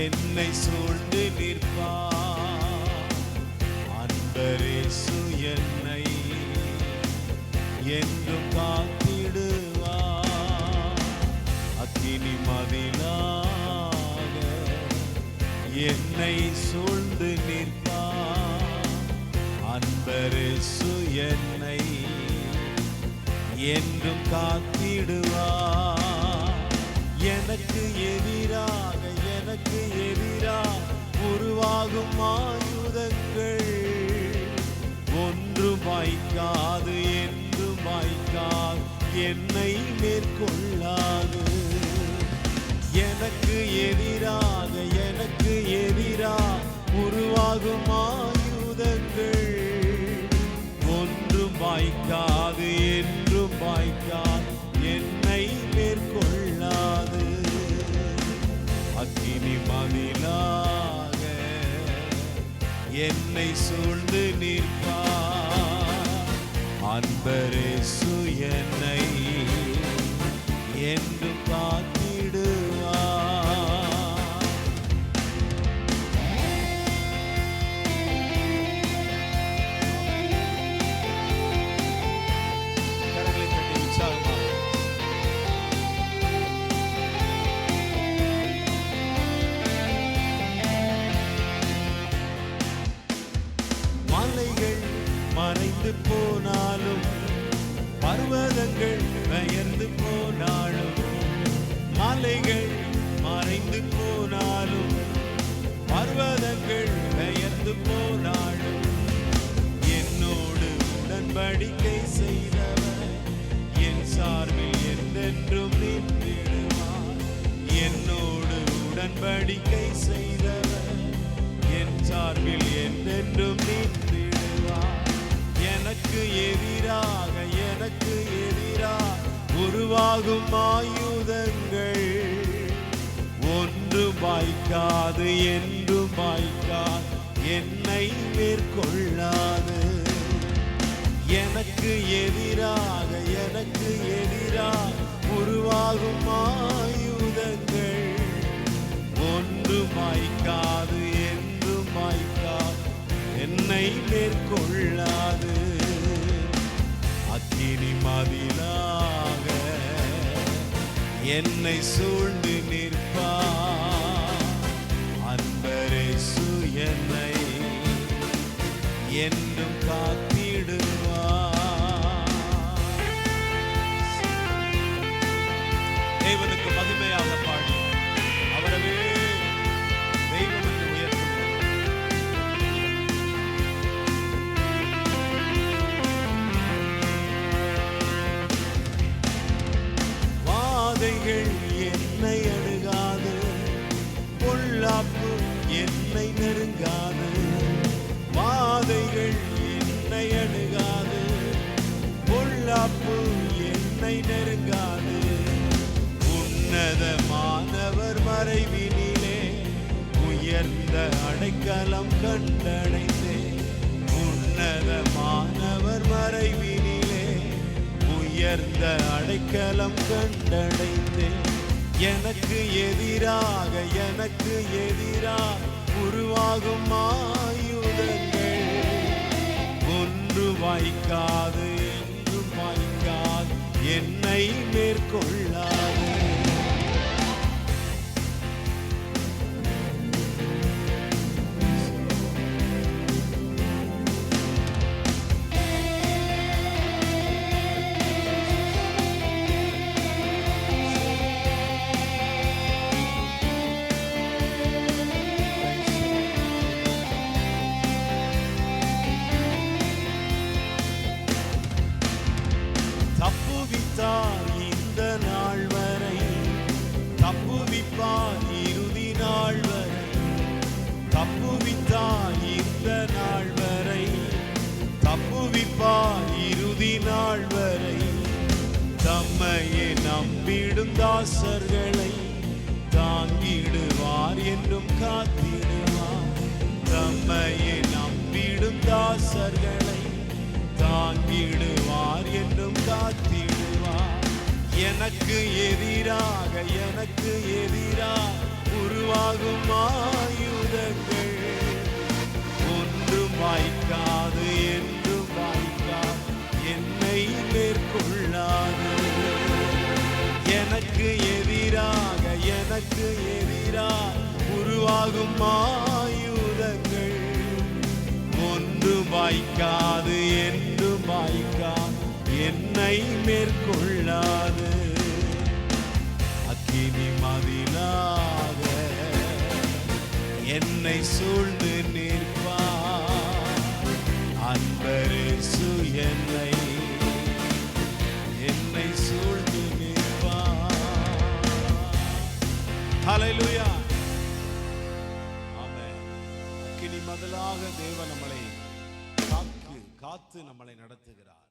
என்னை சூழ்ந்து நிற்பார். அன்பரேசு என்னை என்றும் காத்திடுவார். அக்கினி மதிலாக என்னை சூழ்ந்து நிற்பார். அன்பரேசு என்னை என்றும் காத்திடுவார். எனக்கு எதிராக உருவாகும் ஆயுதங்கள் ஒன்றும் வாய்க்காது, என்றும் வாய்க்காது, என்னை மேற்கொள்ளாது. எனக்கு எதிராக உருவாகும் ஆயுதங்கள் ஒன்றும் வாய்க்காது, என்றும் வாய்க்காது, என்னை மேற்கொள்ளாது. அக்கினி மதிலாக என்னை சூழ்ந்து நிற்பார். அன்பரேசு என்னை என்று காத்திடுவார். கரங்களை தட்டி உற்சாகமாக மலைகள் மறைந்து போனாலும், பர்வதங்கள் பெயர்ந்து போனாலும், மலைகள் மறைந்து போனாலும், பர்வதங்கள் பெயர்ந்து போனாலும், என்னோடு உடன்படிக்கை செய்தவர் என் சார்பில் என்றென்றும் நின்றிடுவார். என்னோடு உடன்படிக்கை செய்தவர் என் சார்பில் என்றென்றும் நின்றிடுவார். எனக்கு எதிராக உருவாகும் ஆயுதங்கள் ஒன்றும் வாய்க்காது, என்றும் வாய்க்காது, என்னை மேற்கொள்ளாது. எனக்கு எதிராக உருவாகும் ஆயுதங்கள் ஒன்றும் வாய்க்காது, என்றும் வாய்க்காது, என்னை மேற்கொள்ளாது. அக்கினி மதிலாக என்னை சூழ்ந்து நிற்பார். அன்பரேசு என்னை என்றும் காத்திடுவார். தேவனுக்கு மகிமையாக பாடி அவரவே தெய்வம் என்று உயர்த்துவோம். வாதைகள் என்னை அணுகாது, பொல்லாப்பு என்னை நெருங்காது. வாதைகள் என்னை அணுகாது, பொல்லாப்பு என்னை நெருங்காது. உன்னதமானவர் மறைவினிலே உயர்ந்த அடைக்கலம் கண்டடைந்தேன். உன்னதமானவர் மறைவினிலே உயர்ந்த அடைக்கலம் கண்டடைந்தேன். எனக்கு எதிராக உருவாகும் ஆயுதங்கள் ஒன்று வாய்க்காது, என்றும் வாய்க்காது, என்னை மேற்கொள்ளாது. தப்புவித்தார் இந்த நாள் வரை, தப்புவிப்பார் இறுதி நாள் வரை. தப்புவித்தார் இந்த நாள் வரை, தப்புவிப்பார் இறுதி நாள் வரை. தம்மையே நம்பிடும் தாசர்களை தாங்கிடுவார் என்றும் காத்திடுவார். தம்மையே நம்பிடும் தாசர்களை தாங்கிடுவார் என்றும் காத்திடுவார். எனக்கு எதிராக உருவாகும் ஆயுதங்கள் ஒன்றும் வாய்க்காது, என்றும் வாய்க்காது, என்னை மேற்கொள்ளாது. எனக்கு எதிராக உருவாகும் ஆயுதங்கள் ஒன்றும் வாய்க்காது, என்றும் வாய்க்காது, என்னை மேற்கொள்ளாது. அக்கினி மதிலாக என்னை சூழ்ந்து நிற்பார். அன்பரேசு என்னை சூழ்ந்து நிற்பார். ஹல்லேலூயா. ஆமென். அக்கினி மதிலாக தேவன் நம்மளை காத்து நம்மளை நடத்துகிறார்.